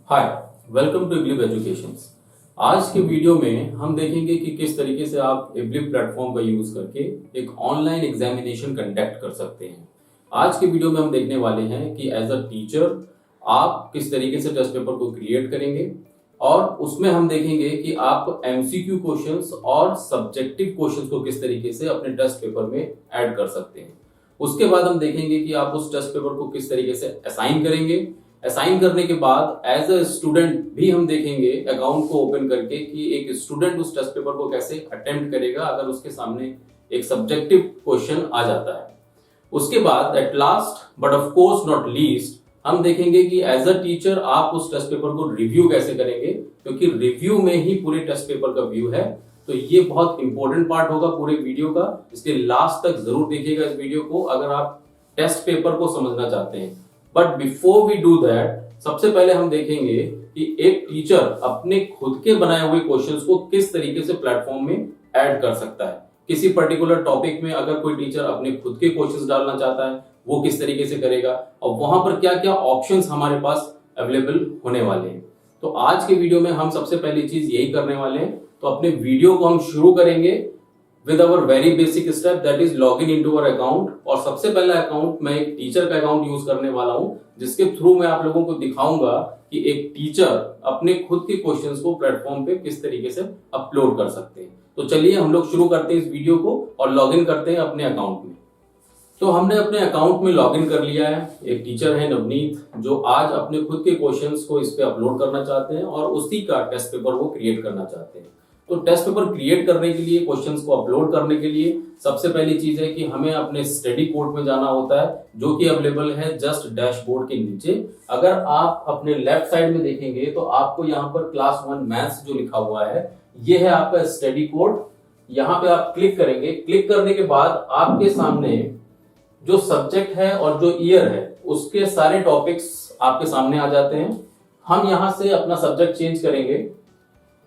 Hi, welcome to इब्लिप educations. आज के वीडियो में हम देखेंगे कि किस तरीके से आप इब्लिप प्लेटफॉर्म का यूज करके एक ऑनलाइन एग्जामिनेशन कंडक्ट कर सकते हैं। आज के वीडियो में हम देखने वाले हैं कि एज अ टीचर आप किस तरीके से टेस्ट पेपर को क्रिएट करेंगे और उसमें हम देखेंगे कि आप एमसीक्यू क्वेश्चंस और सब्जेक्टिव क्वेश्चंस को किस तरीके से अपने टेस्ट पेपर में ऐड कर सकते हैं। उसके बाद हम देखेंगे कि आप उस टेस्ट पेपर को किस तरीके से असाइन करेंगे। असाइन करने के बाद एज अ स्टूडेंट भी हम देखेंगे अकाउंट को ओपन करके कि एक स्टूडेंट उस टेस्ट पेपर को कैसे अटेम्प्ट करेगा अगर उसके सामने एक सब्जेक्टिव क्वेश्चन आ जाता है। उसके बाद at last but of course not least हम देखेंगे कि एज अ टीचर आप उस टेस्ट पेपर को रिव्यू कैसे करेंगे, क्योंकि रिव्यू में ही पूरे टेस्ट पेपर का व्यू है। तो ये बहुत इंपॉर्टेंट पार्ट होगा पूरे वीडियो का, इसलिए लास्ट तक जरूर देखिएगा इस वीडियो को अगर आप टेस्ट पेपर को समझना चाहते हैं। But before we do that, सबसे पहले हम देखेंगे कि एक टीचर अपने खुद के बनाए हुए क्वेश्चंस को किस तरीके से प्लेटफॉर्म में ऐड कर सकता है। किसी पर्टिकुलर टॉपिक में अगर कोई टीचर अपने खुद के क्वेश्चंस डालना चाहता है वो किस तरीके से करेगा और वहां पर क्या क्या ऑप्शंस हमारे पास अवेलेबल होने वाले हैं। तो आज के वीडियो में हम सबसे पहली चीज यही करने वाले हैं। तो अपने वीडियो को हम शुरू करेंगे with our very basic step, that is log in into our account. और सबसे पहला अकाउंट मैं एक टीचर का अकाउंट यूज करने वाला हूं, जिसके थ्रू मैं आप लोगों को दिखाऊंगा कि एक टीचर अपने खुद के क्वेश्चंस को प्लेटफॉर्म पे किस तरीके से अपलोड कर सकते हैं। तो चलिए हम लोग शुरू करते हैं इस वीडियो को और लॉग इन करते हैं अपने अकाउंट में। तो हमने अपने अकाउंट में लॉग इन कर लिया है। एक टीचर है नवनीत, जो आज अपने खुद के क्वेश्चंस को इस पे अपलोड करना चाहते हैं और उसी का टेस्ट पेपर वो क्रिएट करना चाहते हैं। तो टेस्ट पेपर क्रिएट करने के लिए, क्वेश्चंस को अपलोड करने के लिए सबसे पहली चीज है कि हमें अपने स्टडी कोड में जाना होता है, जो कि अवेलेबल है जस्ट डैशबोर्ड के नीचे। अगर आप अपने लेफ्ट साइड में देखेंगे तो आपको यहाँ पर क्लास 1 मैथ्स जो लिखा हुआ है, ये है आपका स्टडी कोड। यहाँ पे आप क्लिक करेंगे। क्लिक करने के बाद आपके सामने जो सब्जेक्ट है और जो ईयर है उसके सारे टॉपिक्स आपके सामने आ जाते हैं। हम यहाँ से अपना सब्जेक्ट चेंज करेंगे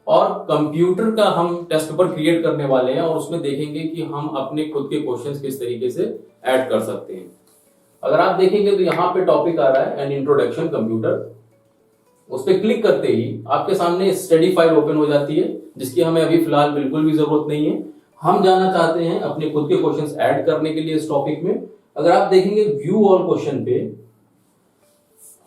और कंप्यूटर का हम टेस्ट पेपर क्रिएट करने वाले हैं और उसमें देखेंगे कि हम अपने खुद के क्वेश्चंस किस तरीके से ऐड कर सकते हैं। अगर आप देखेंगे तो यहाँ पे टॉपिक आ रहा है एन इंट्रोडक्शन कंप्यूटर। उस पर क्लिक करते ही आपके सामने स्टडी फाइल ओपन हो जाती है, जिसकी हमें अभी फिलहाल बिल्कुल भी जरूरत नहीं है। हम जाना चाहते हैं अपने खुद के क्वेश्चंस ऐड करने के लिए इस टॉपिक में। अगर आप देखेंगे व्यू ऑल क्वेश्चन पे,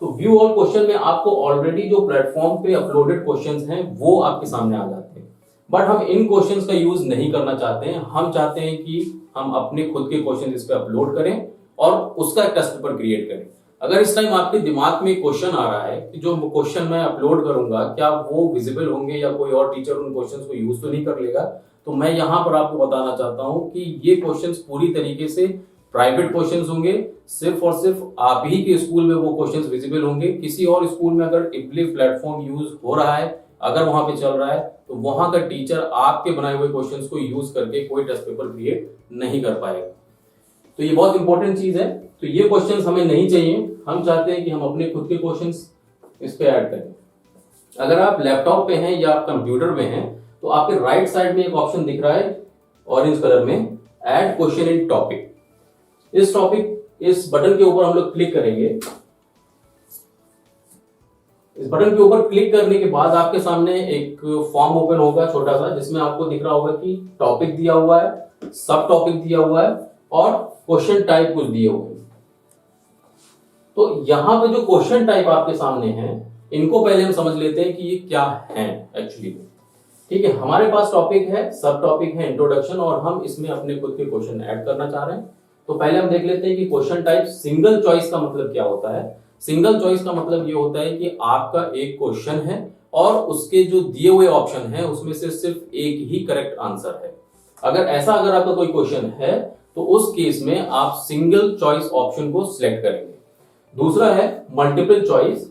तो व्यू ऑल क्वेश्चन में आपको ऑलरेडी जो प्लेटफॉर्म पे अपलोडेड क्वेश्चंस हैं वो आपके सामने आ जाते हैं। बट हम इन क्वेश्चंस का यूज नहीं करना चाहते हैं। हम चाहते हैं कि हम अपने खुद के क्वेश्चन इस पे अपलोड करें और उसका टेस्ट पेपर क्रिएट करें। अगर इस टाइम आपके दिमाग में क्वेश्चन आ रहा है कि जो क्वेश्चन मैं अपलोड करूंगा क्या वो विजिबल होंगे या कोई और टीचर उन क्वेश्चन को यूज तो नहीं कर लेगा, तो मैं यहां पर आपको बताना चाहता हूं कि ये क्वेश्चन पूरी तरीके से प्राइवेट क्वेश्चंस होंगे। सिर्फ और सिर्फ आप ही के स्कूल में वो क्वेश्चंस विजिबल होंगे। किसी और स्कूल में अगर इब्लिप प्लेटफॉर्म यूज हो रहा है, अगर वहां पे चल रहा है, तो वहां का टीचर आपके बनाए हुए क्वेश्चंस को यूज करके कोई टेस्ट पेपर क्रिएट नहीं कर पाएगा। तो ये बहुत इंपॉर्टेंट चीज है। तो ये क्वेश्चंस हमें नहीं चाहिए। हम चाहते हैं कि हम अपने खुद के क्वेश्चंस इस पे ऐड करें। अगर आप लैपटॉप पे हैं या आप कंप्यूटर में हैं, तो आपके राइट साइड में एक ऑप्शन दिख रहा है ऑरेंज कलर में, ऐड क्वेश्चन इन टॉपिक। इस बटन के ऊपर हम लोग क्लिक करेंगे। इस बटन के ऊपर क्लिक करने के बाद आपके सामने एक फॉर्म ओपन होगा छोटा सा, जिसमें आपको दिख रहा होगा कि टॉपिक दिया हुआ है, सब टॉपिक दिया हुआ है और क्वेश्चन टाइप कुछ दिए हुए हैं। तो यहां पे जो क्वेश्चन टाइप आपके सामने है, इनको पहले हम समझ लेते हैं कि ये क्या है एक्चुअली। ठीक है, हमारे पास टॉपिक है, सब टॉपिक है इंट्रोडक्शन, और हम इसमें अपने खुद के क्वेश्चन ऐड करना चाह रहे हैं। तो पहले हम देख लेते हैं कि क्वेश्चन टाइप सिंगल चॉइस का मतलब क्या होता है। सिंगल चॉइस का मतलब ये होता है कि आपका एक क्वेश्चन है और उसके जो दिए हुए ऑप्शन है उसमें से सिर्फ एक ही करेक्ट आंसर है। अगर आपका कोई क्वेश्चन है तो उस केस में आप सिंगल चॉइस ऑप्शन को सिलेक्ट करेंगे। दूसरा है मल्टीपल चॉइस।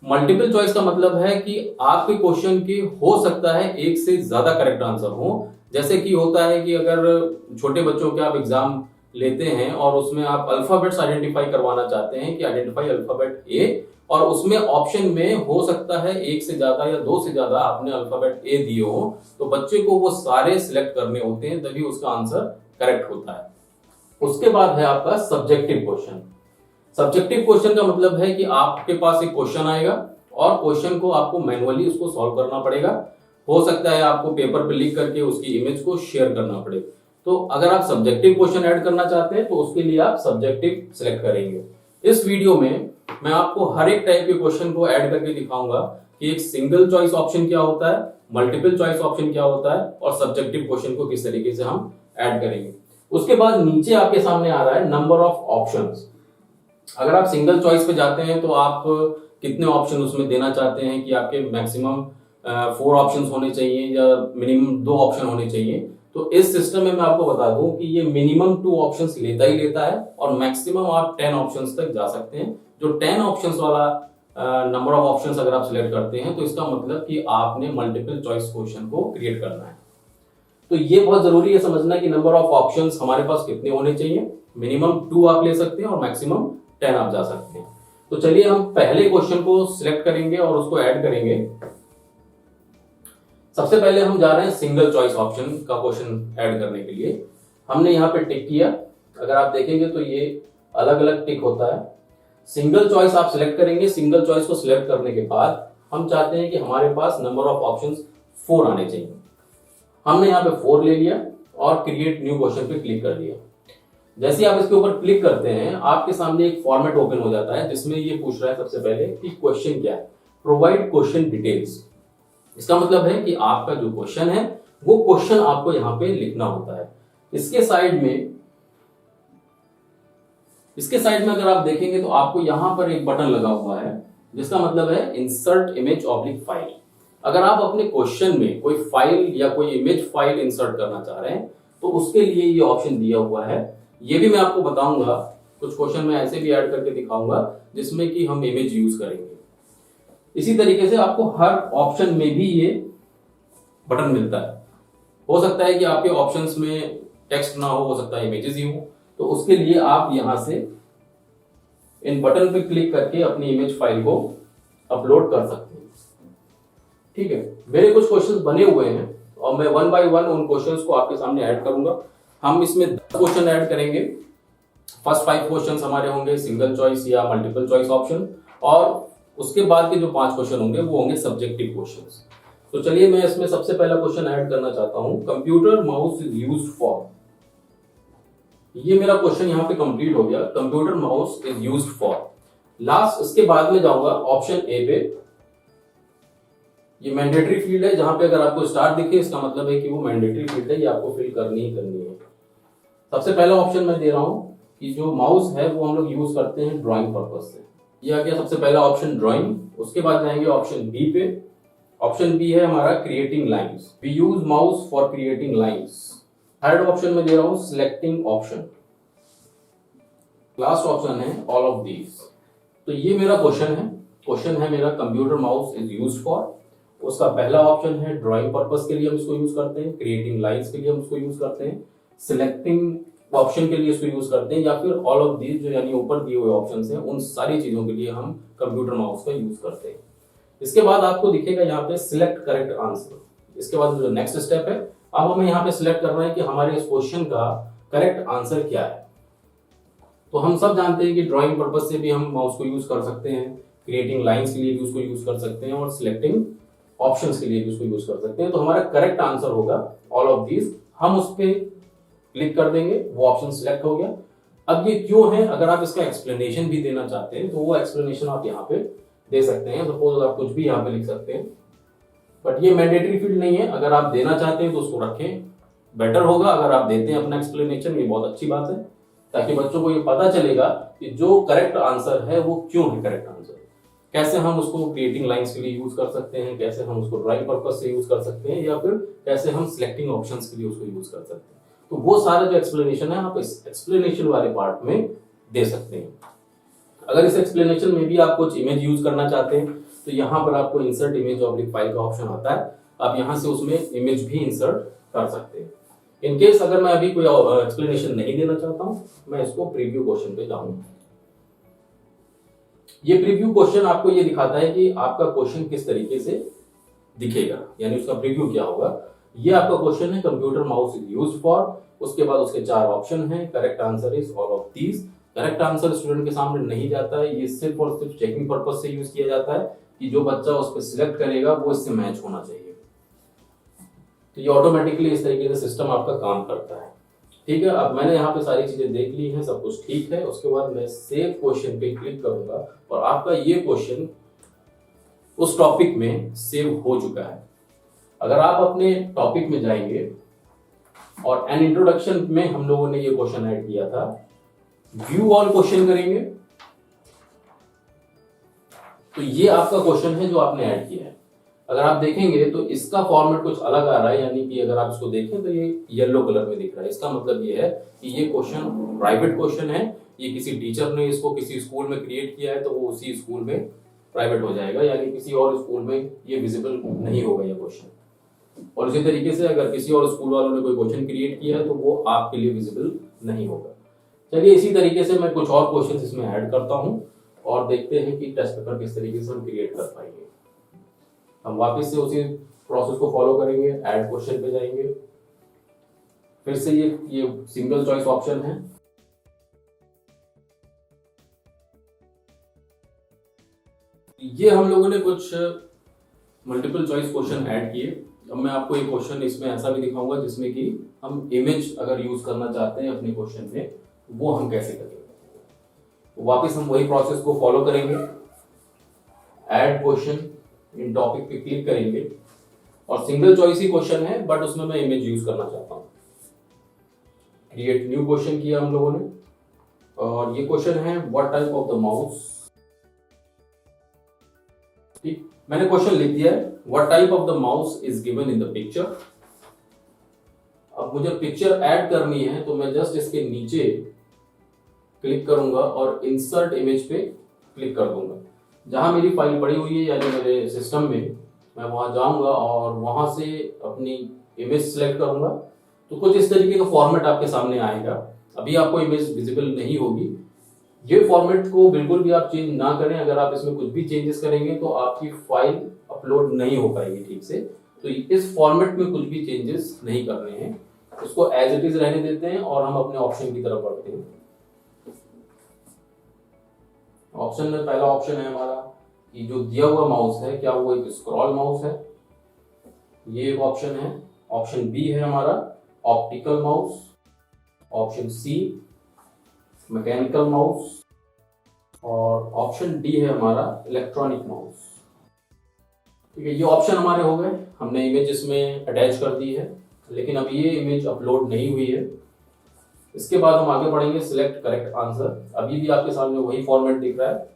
मल्टीपल चॉइस का मतलब है कि आपके क्वेश्चन के हो सकता है एक से ज्यादा करेक्ट आंसर हो। जैसे कि होता है कि अगर छोटे बच्चों के आप एग्जाम लेते हैं और उसमें आप अल्फाबेट्स आइडेंटिफाई करवाना चाहते हैं कि आइडेंटिफाई अल्फाबेट ए, और उसमें ऑप्शन में हो सकता है एक से ज्यादा या दो से ज्यादा आपने अल्फाबेट ए दिए हो, तो बच्चे को वो सारे सिलेक्ट करने होते हैं, तभी उसका आंसर करेक्ट होता है। उसके बाद है आपका सब्जेक्टिव क्वेश्चन। सब्जेक्टिव क्वेश्चन का मतलब है कि आपके पास एक क्वेश्चन आएगा और क्वेश्चन को आपको मैनुअली उसको सॉल्व करना पड़ेगा। हो सकता है आपको पेपर पे लिख करके उसकी इमेज को शेयर करना पड़े। तो अगर आप सब्जेक्टिव क्वेश्चन ऐड करना चाहते हैं तो उसके लिए आप सब्जेक्टिव सिलेक्ट करेंगे। इस वीडियो में मैं आपको हर एक टाइप के क्वेश्चन को ऐड करके दिखाऊंगा कि एक सिंगल चॉइस ऑप्शन क्या होता है, मल्टीपल चॉइस ऑप्शन क्या होता है और सब्जेक्टिव क्वेश्चन को किस तरीके से हम ऐड करेंगे। उसके बाद नीचे आपके सामने आ रहा है नंबर ऑफ ऑप्शंस। अगर आप सिंगल चॉइस पे जाते हैं तो आप कितने ऑप्शन उसमें देना चाहते हैं कि आपके मैक्सिमम 4 ऑप्शंस होने चाहिए या मिनिमम 2 ऑप्शन होने चाहिए। तो इस सिस्टम में मैं आपको बता दूं कि ये मिनिमम 2 ऑप्शंस लेता ही लेता है और मैक्सिमम आप 10 ऑप्शंस तक जा सकते हैं। जो 10 ऑप्शंस वाला नंबर ऑफ ऑप्शंस अगर आप सिलेक्ट करते हैं तो इसका मतलब कि आपने मल्टीपल चॉइस क्वेश्चन को क्रिएट करना है। तो ये बहुत जरूरी है समझना कि नंबर ऑफ ऑप्शंस हमारे पास कितने होने चाहिए। मिनिमम 2 आप ले सकते हैं और मैक्सिमम 10 आप जा सकते हैं। तो चलिए हम पहले क्वेश्चन को सिलेक्ट करेंगे और उसको ऐड करेंगे। सबसे पहले हम जा रहे हैं सिंगल चॉइस ऑप्शन का क्वेश्चन ऐड करने के लिए। हमने यहाँ पे टिक किया। अगर आप देखेंगे तो ये अलग अलग टिक होता है। सिंगल चॉइस आप सिलेक्ट करेंगे। सिंगल चॉइस को सिलेक्ट करने के बाद हम चाहते हैं कि हमारे पास नंबर ऑफ ऑप्शंस 4 आने चाहिए। हमने यहाँ पे 4 ले लिया और क्रिएट न्यू क्वेश्चन पे क्लिक कर दिया। जैसे आप इसके ऊपर क्लिक करते हैं आपके सामने एक फॉर्मेट ओपन हो जाता है जिसमें ये पूछ रहा है सबसे पहले कि क्वेश्चन क्या है, प्रोवाइड क्वेश्चन डिटेल्स। इसका मतलब है कि आपका जो क्वेश्चन है वो क्वेश्चन आपको यहाँ पे लिखना होता है। इसके साइड में अगर आप देखेंगे तो आपको यहां पर एक बटन लगा हुआ है जिसका मतलब है इंसर्ट इमेज ऑब्लिक फाइल। अगर आप अपने क्वेश्चन में कोई फाइल या कोई इमेज फाइल इंसर्ट करना चाह रहे हैं तो उसके लिए ये ऑप्शन दिया हुआ है। ये भी मैं आपको बताऊंगा, कुछ क्वेश्चन में ऐसे भी ऐड करके दिखाऊंगा जिसमें कि हम इमेज यूज करेंगे। इसी तरीके से आपको हर ऑप्शन में भी ये बटन मिलता है। हो सकता है कि आपके ऑप्शंस में टेक्स्ट ना हो सकता है इमेजेस ही हो। तो उसके लिए आप यहां से इन बटन पे क्लिक करके अपनी इमेज फाइल को अपलोड कर सकते हैं। ठीक है, मेरे कुछ क्वेश्चंस बने हुए हैं और मैं 1 बाय 1 उन क्वेश्चंस को आपके सामने ऐड करूंगा। हम इसमें 10 क्वेश्चन ऐड करेंगे। फर्स्ट 5 क्वेश्चंस हमारे होंगे सिंगल चॉइस या मल्टीपल चॉइस ऑप्शन और उसके बाद के जो 5 क्वेश्चन होंगे वो होंगे सब्जेक्टिव क्वेश्चंस। तो चलिए मैं इसमें सबसे पहला क्वेश्चन ऐड करना चाहता हूं, computer mouse is used for. ये मेरा क्वेश्चन यहाँ पे कंप्लीट हो गया, computer mouse is used for. Last इसके बाद में जाऊंगा ऑप्शन ए पे। ये मैंडेटरी फील्ड है, जहां पे अगर आपको स्टार दिखे इसका मतलब है कि वो मैंडेटरी फील्ड है, ये आपको फिल करनी ही करनी है। सबसे पहला ऑप्शन मैं दे रहा हूं कि जो माउस है वो हम लोग यूज करते हैं ड्राइंग पर्पज से। ये आ गया सबसे पहला ऑप्शन ड्राइंग। उसके बाद जाएंगे ऑप्शन बी पे। ऑप्शन बी है हमारा creating lines. We use mouse for creating lines. Third option में दे रहा हूं सिलेक्टिंग ऑप्शन। लास्ट ऑप्शन है ऑल ऑफ दीज। तो ये मेरा क्वेश्चन है मेरा computer mouse is used for. उसका पहला ऑप्शन है ड्राइंग पर्पस के लिए हम इसको यूज करते हैं, क्रिएटिंग लाइंस के लिए हम इसको यूज करते हैं, सिलेक्टिंग ऑप्शन के लिए इसको यूज करते हैं, या फिर ऑल ऑफ दीज जो यानी ऊपर दिए हुए ऑप्शंस हैं उन सारी चीजों के लिए हम कंप्यूटर माउस का यूज करते हैं। इसके बाद आपको दिखेगा यहाँ पे सिलेक्ट करेक्ट आंसर। इसके बाद जो नेक्स्ट स्टेप है, अब हमें यहाँ पे सिलेक्ट करना है कि हमारे इस क्वेश्चन का करेक्ट आंसर क्या है। तो हम सब जानते हैं कि ड्राइंग पर्पस से भी हम माउस को यूज कर सकते हैं, क्रिएटिंग लाइंस के लिए भी उसको यूज कर सकते हैं और सिलेक्टिंग ऑप्शंस के लिए भी उसको यूज कर सकते हैं। तो हमारा करेक्ट आंसर होगा ऑल ऑफ दीज। हम उस पर क्लिक कर देंगे, वो ऑप्शन सिलेक्ट हो गया। अब ये क्यों है, अगर आप इसका एक्सप्लेनेशन भी देना चाहते हैं तो वो एक्सप्लेनेशन आप यहाँ पे दे सकते हैं। सपोज आप कुछ भी यहाँ पे लिख सकते हैं, बट ये मैंडेटरी फील्ड नहीं है। अगर आप देना चाहते हैं तो उसको रखें, बेटर होगा अगर आप देते हैं अपना एक्सप्लेनेशन। ये बहुत अच्छी बात है ताकि बच्चों को ये पता चलेगा कि जो करेक्ट आंसर है वो क्यों है करेक्ट आंसर। कैसे हम उसको क्रिएटिंग लाइंस के लिए यूज कर सकते हैं, कैसे हम उसको ड्राइंग पर्पस से यूज कर सकते हैं, या फिर कैसे हम सिलेक्टिंग ऑप्शंस के लिए उसको यूज कर सकते हैं। तो वो सारा जो एक्सप्लेनेशन है आप इस एक्सप्लेनेशन वाले पार्ट में दे सकते हैं। अगर इस एक्सप्लेनेशन में भी आप कुछ इमेज यूज करना चाहते हैं तो यहाँ पर आपको इंसर्ट इमेज ऑब्लिक फाइल का ऑप्शन आता है। आप यहाँ से उसमें इमेज भी इंसर्ट कर सकते हैं। इन केस अगर मैं अभी कोई एक्सप्लेनेशन नहीं देना चाहता हूँ, मैं इसको प्रीव्यू क्वेश्चन पे जाऊंगा। ये प्रीव्यू क्वेश्चन आपको ये दिखाता है कि आपका क्वेश्चन किस तरीके से दिखेगा, यानी उसका प्रीव्यू क्या होगा। ये आपका क्वेश्चन है computer mouse is used for. उसके बाद उसके 4 ऑप्शन हैं, correct answer is all of these. Correct answer student के सामने नहीं जाता है, ये सिर्फ और सिर्फ चेकिंग पर्पस से यूज किया जाता है कि जो बच्चा उस पर सिलेक्ट करेगा वो इससे मैच होना चाहिए। तो ये ऑटोमेटिकली इस तरीके से सिस्टम आपका काम करता है। ठीक है, अब मैंने यहाँ पे सारी चीजें देख ली हैं, सब कुछ ठीक है। उसके बाद मैं सेव क्वेश्चन पे क्लिक करूंगा और आपका ये क्वेश्चन उस टॉपिक में सेव हो चुका है। अगर आप अपने टॉपिक में जाएंगे और एन इंट्रोडक्शन में हम लोगों ने ये क्वेश्चन ऐड किया था, व्यू ऑल क्वेश्चन करेंगे तो ये आपका क्वेश्चन है जो आपने ऐड किया है। अगर आप देखेंगे तो इसका फॉर्मेट कुछ अलग आ रहा है, यानी कि अगर आप इसको देखें तो ये येलो कलर में दिख रहा है। इसका मतलब ये है कि ये क्वेश्चन प्राइवेट क्वेश्चन है, ये किसी टीचर ने इसको किसी स्कूल में क्रिएट किया है तो वो उसी स्कूल में प्राइवेट हो जाएगा, यानी किसी और स्कूल में ये विजिबल नहीं होगा ये क्वेश्चन। और इसी तरीके से अगर किसी और स्कूल वालों ने कोई क्वेश्चन क्रिएट किया है तो वो आपके लिए विजिबल नहीं होगा। चलिए इसी तरीके से मैं कुछ और क्वेश्चन इसमें ऐड करता हूं और देखते हैं कि टेस्ट पेपर किस तरीके से हम क्रिएट कर पाएंगे। हम वापस से उसी प्रोसेस को फॉलो करेंगे, ऐड क्वेश्चन पे जाएंगे, फिर से ये सिंगल चॉइस ऑप्शन है। ये हम लोगों ने कुछ मल्टीपल चॉइस क्वेश्चन ऐड किए। अब मैं आपको एक क्वेश्चन इसमें ऐसा भी दिखाऊंगा जिसमें कि हम इमेज अगर यूज करना चाहते हैं अपने क्वेश्चन में, वो हम कैसे करेंगे। वापस हम वही प्रोसेस को फॉलो करेंगे, ऐड क्वेश्चन इन टॉपिक पे क्लिक करेंगे और सिंगल चॉइस ही क्वेश्चन है बट उसमें मैं इमेज यूज करना चाहता हूं। क्रिएट न्यू क्वेश्चन किया हम लोगों ने और ये क्वेश्चन है what type of the mouse. ठीक, मैंने क्वेश्चन लिख दिया है what type of the mouse is given in the picture. अब मुझे पिक्चर ऐड करनी है तो मैं जस्ट इसके नीचे क्लिक करूंगा और इंसर्ट इमेज पे क्लिक कर दूंगा। जहां मेरी फाइल पड़ी हुई है यानी मेरे सिस्टम में, मैं वहां जाऊंगा और वहां से अपनी इमेज सेलेक्ट करूंगा तो कुछ इस तरीके का फॉर्मेट आपके सामने आएगा। अभी आपको इमेज विजिबल नहीं होगी। ये फॉर्मेट को बिल्कुल भी आप चेंज ना करें। अगर आप इसमें कुछ भी चेंजेस करेंगे तो आपकी फाइल अपलोड नहीं हो पाएगी ठीक से। तो इस फॉर्मेट में कुछ भी चेंजेस नहीं करने हैं, उसको एज इट इज रहने देते हैं और हम अपने ऑप्शन की तरफ बढ़ते हैं। ऑप्शन में पहला ऑप्शन है हमारा कि जो दिया हुआ माउस है क्या वो एक स्क्रॉल माउस है, ये एक ऑप्शन है। ऑप्शन बी है हमारा optical mouse, option C mechanical mouse और ऑप्शन डी है हमारा इलेक्ट्रॉनिक माउस। ठीक है, ये ऑप्शन हमारे हो गए। हमने इमेज इसमें अटैच कर दी है, लेकिन अब ये इमेज अपलोड नहीं हुई है। इसके बाद हम आगे बढ़ेंगे सिलेक्ट करेक्ट आंसर। अभी भी आपके सामने वही फॉर्मेट दिख रहा है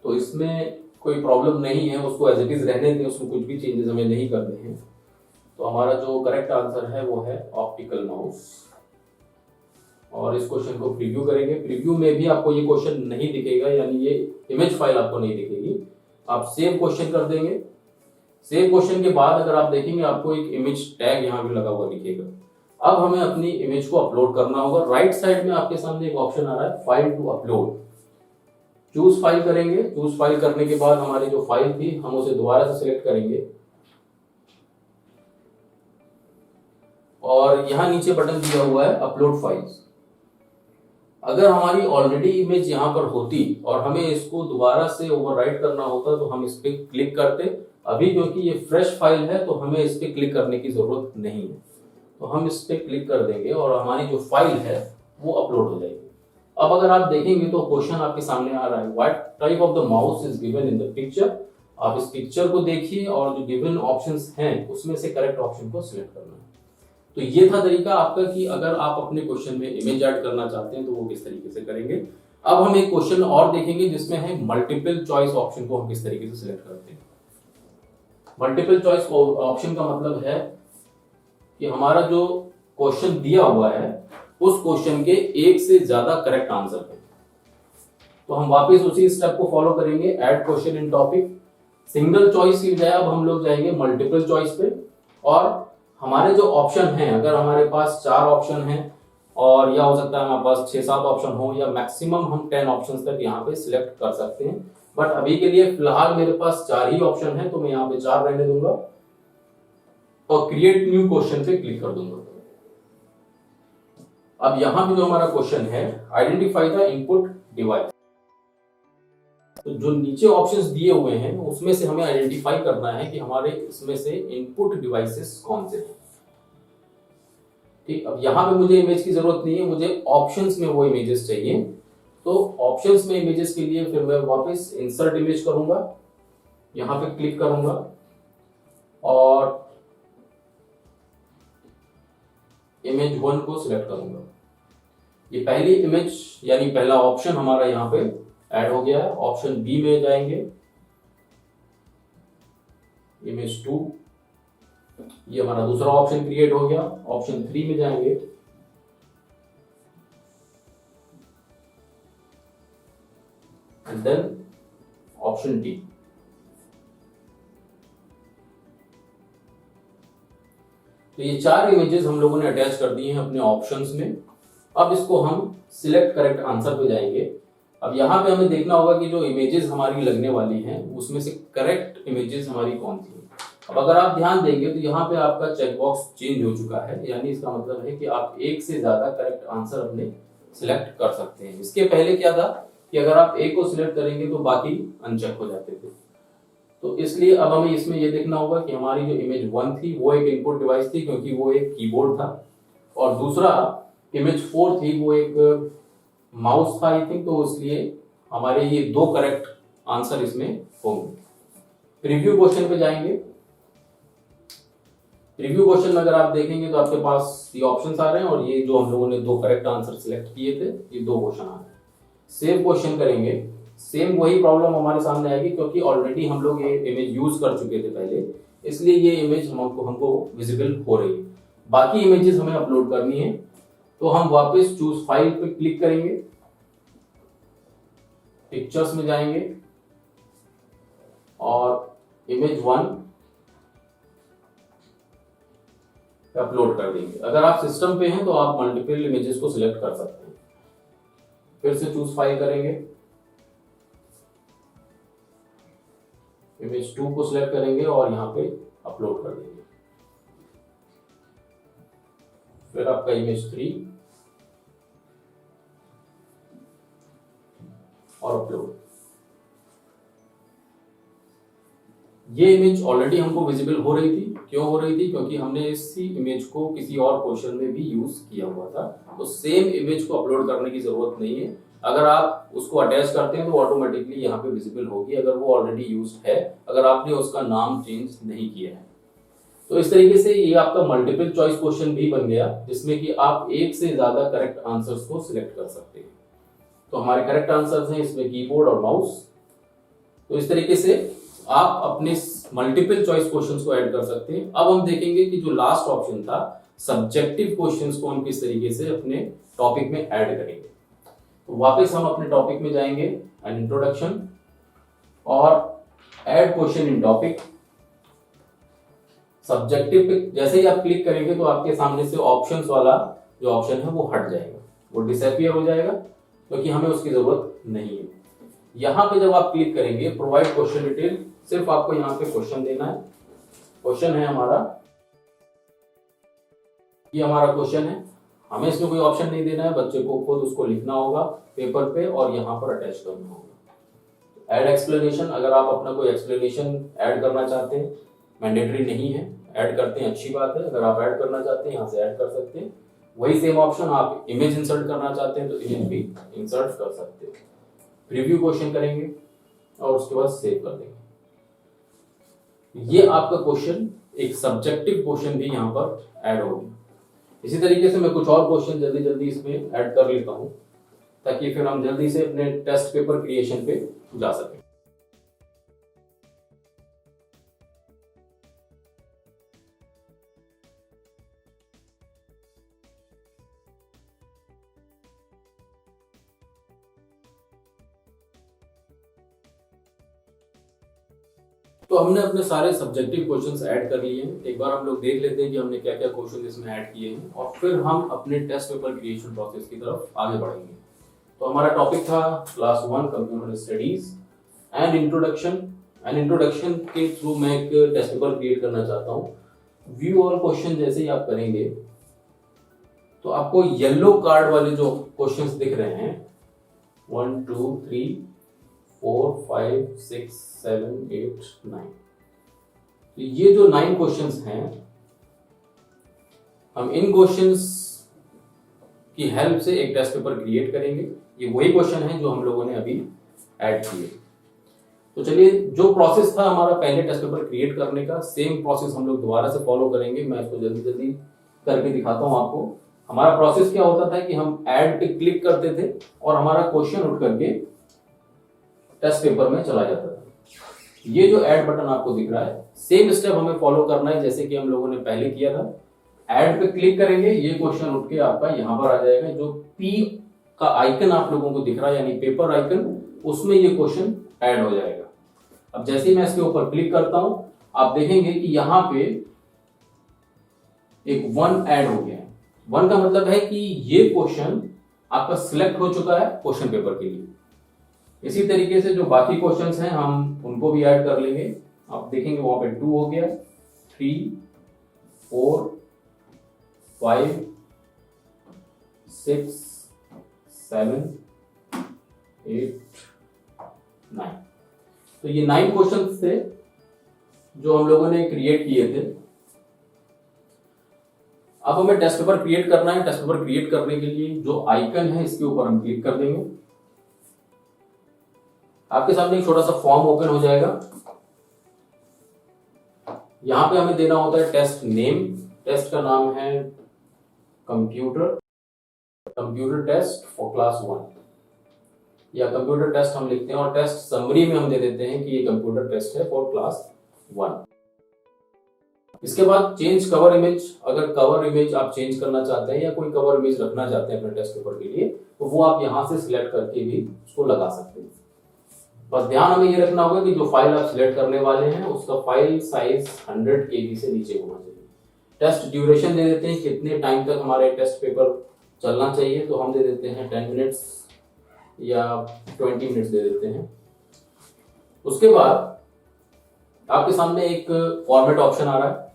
तो इसमें कोई प्रॉब्लम नहीं है, उसको एज इट इज रहने दें, उसमें कुछ भी चेंजेस हमें नहीं करने हैं। तो हमारा जो करेक्ट आंसर है वो है ऑप्टिकल माउस। और इस क्वेश्चन को प्रीव्यू करेंगे। प्रीव्यू में भी आपको ये क्वेश्चन नहीं दिखेगा, यानी ये इमेज फाइल आपको नहीं दिखेगी। आप सेव क्वेश्चन कर देंगे। सेव क्वेश्चन के बाद अगर आप देखेंगे आपको एक इमेज टैग यहाँ भी लगा हुआ दिखेगा। अब हमें अपनी इमेज को अपलोड करना होगा। राइट साइड में आपके सामने एक ऑप्शन आ रहा है file to upload. Choose file करेंगे। चूज फाइल करने के बाद हमारी जो फाइल थी हम उसे दोबारा से सिलेक्ट करेंगे और यहां नीचे बटन दिया हुआ है अपलोड फाइल्स। अगर हमारी ऑलरेडी इमेज यहां पर होती और हमें इसको दोबारा से ओवरराइट करना होता तो हम इस पे क्लिक करते। अभी क्योंकि ये फ्रेश फाइल है तो हमें इस पे क्लिक करने की जरूरत नहीं है, तो हम इस पे क्लिक कर देंगे और हमारी जो फाइल है वो अपलोड हो जाएगी। अब अगर आप देखेंगे तो क्वेश्चन आपके सामने आ रहा है what type of the mouse is given in the picture. आप इस पिक्चर को देखिए और जो गिवन ऑप्शंस हैं उसमें से करेक्ट ऑप्शन को सिलेक्ट करना है। तो ये था तरीका आपका कि अगर आप अपने क्वेश्चन में इमेज ऐड करना चाहते हैं तो वो किस तरीके से करेंगे। अब हम एक क्वेश्चन और देखेंगे जिसमें है मल्टीपल चॉइस ऑप्शन को हम किस तरीके से सिलेक्ट करते हैं। मल्टीपल चॉइस ऑप्शन का मतलब है कि हमारा जो क्वेश्चन दिया हुआ है उस क्वेश्चन के एक से ज्यादा करेक्ट आंसर है। तो हम वापस उसी स्टेप को फॉलो करेंगे, add question in topic. Single choice की बजाय अब हम लोग जाएंगे मल्टीपल चॉइस पे और हमारे जो ऑप्शन हैं, अगर हमारे पास 4 ऑप्शन हैं और या हो सकता है हमारे पास 6-7 ऑप्शन हो या मैक्सिमम हम 10 ऑप्शन तक यहाँ पे सिलेक्ट कर सकते हैं, बट अभी के लिए फिलहाल मेरे पास 4 ही ऑप्शन है तो मैं यहाँ पे 4 रहने दूंगा और क्रिएट न्यू क्वेश्चन पे क्लिक कर दूंगा। अब यहां पे जो हमारा क्वेश्चन है आइडेंटिफाई द इनपुट डिवाइस। तो जो नीचे ऑप्शंस दिए हुए हैं उसमें से हमें आइडेंटिफाई करना है कि हमारे इसमें से इनपुट डिवाइसेस कौन से हैं। ठीक, अब यहाँ पे मुझे इमेज की जरूरत नहीं है, मुझे ऑप्शंस में वो इमेजेस चाहिए। तो ऑप्शंस में इमेजेस के लिए फिर मैं वापस इंसर्ट इमेज करूंगा, यहाँ पे क्लिक करूंगा और इमेज 1 को सिलेक्ट करूंगा। ये पहली इमेज यानी पहला ऑप्शन हमारा यहाँ पे ऐड हो गया है। ऑप्शन बी में जाएंगे, इमेज 2, ये हमारा दूसरा ऑप्शन क्रिएट हो गया। ऑप्शन 3 में जाएंगे, एंड देन ऑप्शन डी। तो ये 4 इमेजेस हम लोगों ने अटैच कर दिए हैं अपने ऑप्शंस में। अब इसको हम सिलेक्ट करेक्ट आंसर पे जाएंगे। अब यहाँ पे हमें देखना होगा कि जो इमेजेस हमारी लगने वाली हैं उसमें से करेक्ट इमेजेस हमारी कौन सी है। अब अगर आप ध्यान देंगे तो यहाँ पे आपका चेकबॉक्स चेंज हो चुका है, यानी इसका मतलब है कि आप एक से ज्यादा करेक्ट आंसर अपने सिलेक्ट कर सकते हैं। इसके पहले क्या था कि अगर आप एक को सिलेक्ट करेंगे तो बाकी अनचेक हो जाते थे। तो इसलिए अब हमें इसमें यह देखना होगा कि हमारी जो इमेज 1 थी वो एक इनपुट डिवाइस थी क्योंकि वो एक कीबोर्ड था, और दूसरा इमेज 4 थी वो एक माउस था आई थिंक। तो इसलिए हमारे ये 2 करेक्ट आंसर इसमें होंगे। प्रीव्यू क्वेश्चन पे जाएंगे। प्रीव्यू क्वेश्चन में अगर आप देखेंगे तो आपके पास ये ऑप्शंस आ रहे हैं और ये जो हम लोगों ने 2 करेक्ट आंसर सिलेक्ट किए थे ये 2 क्वेश्चन आ रहे हैं। सेम क्वेश्चन करेंगे, सेम वही प्रॉब्लम हमारे सामने आएगी क्योंकि ऑलरेडी हम लोग ये इमेज यूज कर चुके थे पहले, इसलिए ये इमेज हमको विजिबल हो रही है। बाकी इमेजेस हमें अपलोड करनी है, तो हम वापस चूज फाइल पे क्लिक करेंगे, पिक्चर्स में जाएंगे और इमेज 1 अपलोड कर देंगे। अगर आप सिस्टम पे हैं तो आप मल्टीपल इमेजेस को सिलेक्ट कर सकते हैं। फिर से चूज फाइल करेंगे, इमेज 2 को सिलेक्ट करेंगे और यहाँ पे अपलोड कर देंगे। फिर आपका इमेज 3 और अपलोड। ये इमेज ऑलरेडी हमको विजिबल हो रही थी। क्यों हो रही थी? क्योंकि हमने इसी इमेज को किसी और क्वेश्चन में भी यूज किया हुआ था। तो सेम इमेज को अपलोड करने की जरूरत नहीं है। अगर आप उसको अटैच करते हैं तो ऑटोमेटिकली यहाँ पे विजिबल होगी, अगर वो ऑलरेडी यूज्ड है, अगर आपने उसका नाम चेंज नहीं किया है। तो इस तरीके से ये आपका मल्टीपल चॉइस क्वेश्चन भी बन गया, जिसमें कि आप एक से ज्यादा करेक्ट आंसर्स को सिलेक्ट कर सकते हैं। तो हमारे करेक्ट आंसर्स हैं इसमें कीबोर्ड और माउस। तो इस तरीके से आप अपने मल्टीपल चॉइस क्वेश्चंस को ऐड कर सकते हैं। अब हम देखेंगे कि जो लास्ट ऑप्शन था सब्जेक्टिव क्वेश्चंस को हम किस तरीके से अपने टॉपिक में ऐड करेंगे। तो वापस हम अपने टॉपिक में जाएंगे, एन इंट्रोडक्शन और add question in topic. Subjective पे जैसे ही आप क्लिक करेंगे तो आपके सामने से ऑप्शंस वाला जो ऑप्शन है वो हट जाएगा, वो डिसअपीयर हो जाएगा क्योंकि हमें उसकी जरूरत नहीं है। यहाँ पे जब आप क्लिक करेंगे प्रोवाइड क्वेश्चन डिटेल, सिर्फ आपको यहाँ पे क्वेश्चन देना है। क्वेश्चन है हमारा, ये हमारा क्वेश्चन है, हमें इसमें कोई ऑप्शन नहीं देना है, बच्चे को खुद उसको लिखना होगा पेपर पे और यहाँ पर अटैच करना होगा। ऐड एक्सप्लेनेशन, अगर आप अपना कोई एक्सप्लेनेशन ऐड करना चाहते हैं, मैंडेटरी नहीं है, ऐड करते हैं अच्छी बात है। अगर आप ऐड करना चाहते हैं यहाँ से ऐड कर सकते हैं। वही सेम ऑप्शन, आप इमेज इंसर्ट करना चाहते हैं तो इमेज भी इंसर्ट कर सकते हैं। प्रीव्यू क्वेश्चन करेंगे और उसके बाद सेव कर देंगे। ये आपका क्वेश्चन एक सब्जेक्टिव क्वेश्चन भी यहाँ पर ऐड होगी। इसी तरीके से मैं कुछ और क्वेश्चन जल्दी जल्दी इसमें ऐड कर लेता हूँ ताकि फिर हम जल्दी से अपने टेस्ट पेपर क्रिएशन पे जा सकें। तो हमने अपने सारे सब्जेक्टिव क्वेश्चंस ऐड कर लिए हैं। एक बार हम लोग देख लेते हैं कि हमने क्या क्या क्वेश्चन इसमें ऐड किए हैं और फिर हम अपने टेस्ट पेपर क्रिएशन प्रोसेस की तरफ आगे बढ़ेंगे। तो हमारा टॉपिक था class 1 computer studies and introduction. And introduction के थ्रू मैं एक टेस्ट पेपर क्रिएट करना चाहता हूँ। व्यू ऑल क्वेश्चन जैसे ही आप करेंगे तो आपको येलो कार्ड वाले जो क्वेश्चंस दिख रहे हैं 1 2 3 4, 5, 6, 7, 8, 9। तो ये जो 9 क्वेश्चंस हैं, हम इन क्वेश्चंस की हेल्प से एक टेस्ट पेपर क्रिएट करेंगे। ये वही क्वेश्चन है जो हम लोगों ने अभी ऐड किए। तो चलिए, जो प्रोसेस था हमारा पहले टेस्ट पेपर क्रिएट करने का, सेम प्रोसेस हम लोग दोबारा से फॉलो करेंगे। मैं इसको जल्दी जल्दी करके दिखाता हूं आपको। हमारा प्रोसेस क्या होता था कि हम ऐड पे क्लिक करते थे और हमारा क्वेश्चन उठ करके टेस्ट पेपर में चला जाता था। ये जो ऐड बटन आपको दिख रहा है, सेम स्टेप हमें फॉलो करना है जैसे कि हम लोगों ने पहले किया था। ऐड पे क्लिक करेंगे, ये क्वेश्चन उठ के आपका यहां पर आ जाएगा। जो पी का आइकन आप लोगों को दिख रहा है, यानी पेपर आइकन, उसमें ये क्वेश्चन ऐड हो जाएगा। अब जैसे ही मैं इसके ऊपर क्लिक करता हूं, आप देखेंगे कि यहां पे एक 1 ऐड हो गया है। 1 का मतलब है कि ये क्वेश्चन आपका सिलेक्ट हो चुका है क्वेश्चन पेपर के लिए। इसी तरीके से जो बाकी क्वेश्चंस हैं हम उनको भी ऐड कर लेंगे। आप देखेंगे वहां पे 2 हो गया, 3, 4, 5, 6, 7, 8, 9। तो ये 9 क्वेश्चंस थे जो हम लोगों ने क्रिएट किए थे। अब हमें टेस्ट पेपर क्रिएट करना है। टेस्ट पेपर क्रिएट करने के लिए जो आइकन है इसके ऊपर हम क्लिक कर देंगे। आपके सामने एक छोटा सा फॉर्म ओपन हो जाएगा। यहां पे हमें देना होता है टेस्ट नेम। टेस्ट का नाम है कंप्यूटर टेस्ट फॉर क्लास 1, या कंप्यूटर टेस्ट हम लिखते हैं, और टेस्ट समरी में हम दे देते हैं कि ये कंप्यूटर टेस्ट है फॉर क्लास 1। इसके बाद चेंज कवर इमेज। अगर कवर इमेज आप चेंज करना चाहते हैं या कोई कवर इमेज रखना चाहते हैं अपने टेस्ट पेपर के लिए, तो वो आप यहां से सिलेक्ट करके भी उसको लगा सकते हैं। बस ध्यान हमें ये रखना होगा कि जो फाइल आप सिलेक्ट करने वाले हैं उसका फाइल साइज 100 KB से नीचे होना चाहिए। टेस्ट ड्यूरेशन दे देते हैं, कितने टाइम तक हमारे टेस्ट पेपर चलना चाहिए, तो हम दे देते हैं 10 मिनट्स या 20 मिनट्स दे देते हैं। उसके बाद आपके सामने एक फॉर्मेट ऑप्शन आ रहा है।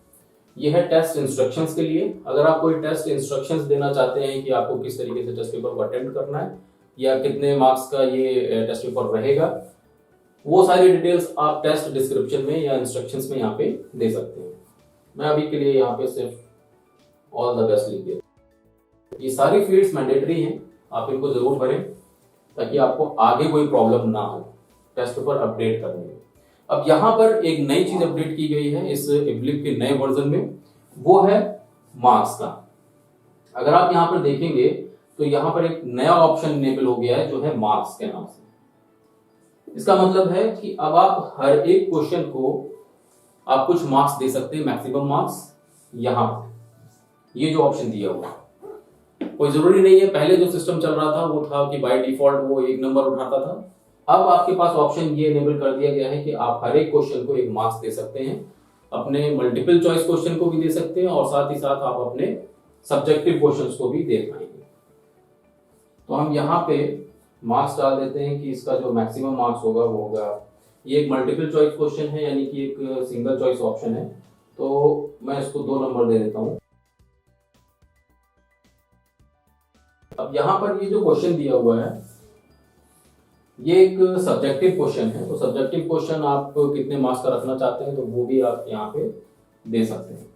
यह है टेस्ट इंस्ट्रक्शंस के लिए। अगर आप कोई टेस्ट इंस्ट्रक्शंस देना चाहते हैं कि आपको किस तरीके से टेस्ट पेपर को अटेंड करना है या कितने मार्क्स का ये टेस्ट पेपर रहेगा, वो सारी डिटेल्स आप टेस्ट डिस्क्रिप्शन में या इंस्ट्रक्शंस में यहाँ पे दे सकते हैं। मैं अभी के लिए यहाँ पे सिर्फ ऑल द बेस्ट लिख दिया। ये सारी फील्ड्स मैंडेटरी हैं, आप इनको जरूर भरें ताकि आपको आगे कोई प्रॉब्लम ना हो टेस्ट पेपर अपडेट करने में। अब यहाँ पर एक नई चीज अपडेट की गई है इस एब्लिप के नए वर्जन में, वो है मार्क्स का। अगर आप यहाँ पर देखेंगे तो यहाँ पर एक नया ऑप्शन इनेबल हो गया है जो है मार्क्स के नाम से। इसका मतलब है कि अब आप हर एक क्वेश्चन को आप कुछ मार्क्स दे सकते हैं, मैक्सिमम मार्क्स। यहाँ ये जो ऑप्शन दिया हुआ, कोई जरूरी नहीं है, पहले जो सिस्टम चल रहा था वो था कि बाय डिफॉल्ट वो 1 नंबर उठाता था। अब आपके पास ऑप्शन ये इनेबल कर दिया गया है कि आप हर एक क्वेश्चन को 1 मार्क्स दे सकते हैं। अपने मल्टीपल चॉइस क्वेश्चन को भी दे सकते हैं और साथ ही साथ आप अपने सब्जेक्टिव क्वेश्चंस को भी दे पाएंगे। तो हम यहाँ पे मार्क्स डाल देते हैं कि इसका जो मैक्सिमम मार्क्स होगा वो होगा, ये एक मल्टीपल चॉइस क्वेश्चन है यानी कि एक सिंगल चॉइस ऑप्शन है, तो मैं इसको 2 नंबर दे देता हूं। अब यहाँ पर ये जो क्वेश्चन दिया हुआ है ये एक सब्जेक्टिव क्वेश्चन है, तो सब्जेक्टिव क्वेश्चन आप कितने मार्क्स का रखना चाहते हैं तो वो भी आप यहाँ पे दे सकते हैं।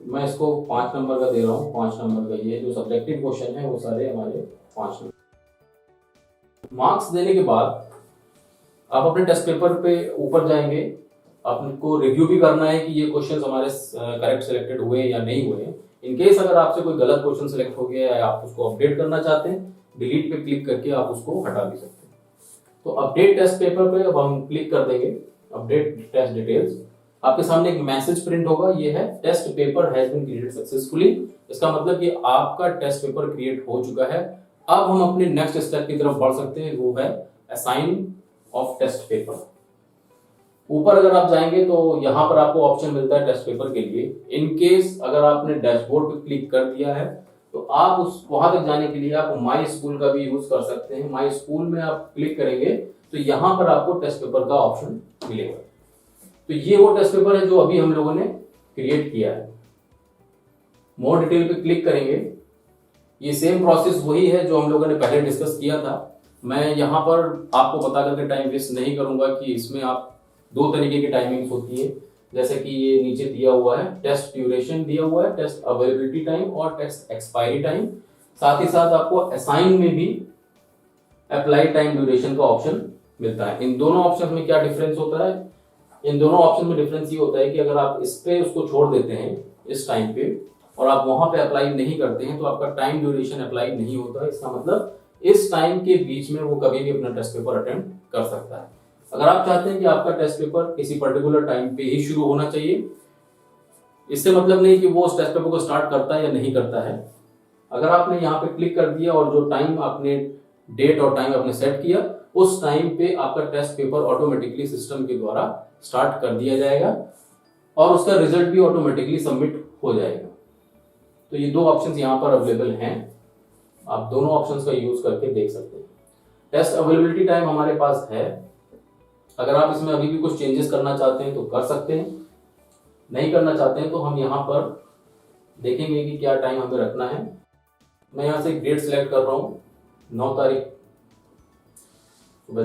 मैं इसको 5 नंबर का दे रहा हूँ। 5 नंबर का ये जो सब्जेक्टिव क्वेश्चन है वो सारे हमारे 5 नंबर। मार्क्स देने के बाद आप अपने टेस्ट पेपर पे ऊपर जाएंगे, आपको रिव्यू भी करना है कि ये क्वेश्चंस हमारे करेक्ट सिलेक्टेड हुए या नहीं हुए। इनकेस अगर आपसे कोई गलत क्वेश्चन सिलेक्ट हो गया है, आप उसको अपडेट करना चाहते हैं, डिलीट पे क्लिक करके आप उसको हटा भी सकते हैं। तो अपडेट टेस्ट पेपर पे अब हम क्लिक कर देंगे, अपडेट टेस्ट डिटेल्स। आपके सामने एक मैसेज प्रिंट होगा, ये है test paper has been created successfully. इसका मतलब कि आपका टेस्ट पेपर क्रिएट हो चुका है। अब हम अपने नेक्स्ट स्टेप की तरफ बढ़ सकते हैं, वो है असाइन ऑफ टेस्ट पेपर। ऊपर अगर आप जाएंगे तो यहां पर आपको ऑप्शन मिलता है टेस्ट पेपर के लिए। इनकेस अगर आपने डैशबोर्ड पे क्लिक कर दिया है तो आप उस वहां तक जाने के लिए आप माई स्कूल का भी यूज कर सकते हैं। माई स्कूल में आप क्लिक करेंगे तो यहां पर आपको टेस्ट पेपर का ऑप्शन मिलेगा। तो ये वो टेस्ट पेपर है जो अभी हम लोगों ने क्रिएट किया है। मोर डिटेल पे क्लिक करेंगे, ये सेम प्रोसेस वही है जो हम लोगों ने पहले डिस्कस किया था। मैं यहाँ पर आपको बता करके टाइम वेस्ट नहीं करूंगा कि इसमें आप दो तरीके की टाइमिंग्स होती है, जैसे कि ये नीचे दिया हुआ है, टेस्ट ड्यूरेशन दिया हुआ है, टेस्ट अवेलेबिलिटी टाइम और टेस्ट एक्सपायरी टाइम। साथ ही साथ आपको असाइन में भी अप्लाई टाइम ड्यूरेशन का ऑप्शन मिलता है। इन दोनों ऑप्शन में क्या डिफरेंस होता है? इन दोनों ऑप्शन में डिफरेंस ये होता है कि अगर आप इस पे उसको छोड़ देते हैं इस टाइम पे और आप वहां पे अप्लाई नहीं करते हैं तो आपका टाइम ड्यूरेशन अप्लाई नहीं होता है। इसका मतलब इस टाइम के बीच में वो कभी भी अपना टेस्ट पेपर अटेम्प्ट कर सकता है। अगर आप चाहते हैं कि आपका टेस्ट पेपर किसी पर्टिकुलर टाइम पे ही शुरू होना चाहिए, इससे मतलब नहीं कि वो उस टेस्ट पेपर को स्टार्ट करता है या नहीं करता है। अगर आपने यहाँ पे क्लिक कर दिया और जो टाइम आपने डेट और टाइम आपने सेट किया उस टाइम पे आपका टेस्ट पेपर ऑटोमेटिकली सिस्टम के द्वारा स्टार्ट कर दिया जाएगा और उसका रिजल्ट भी ऑटोमेटिकली सबमिट हो जाएगा। तो ये दो ऑप्शंस यहाँ पर अवेलेबल हैं, आप दोनों ऑप्शंस का यूज करके देख सकते हैं। टेस्ट अवेलेबिलिटी टाइम हमारे पास है, अगर आप इसमें अभी भी कुछ चेंजेस करना चाहते हैं तो कर सकते हैं, नहीं करना चाहते हैं तो हम यहाँ पर देखेंगे कि क्या टाइम हमें रखना है। मैं यहाँ से डेट सिलेक्ट कर रहा हूँ 9 तारीख सुबह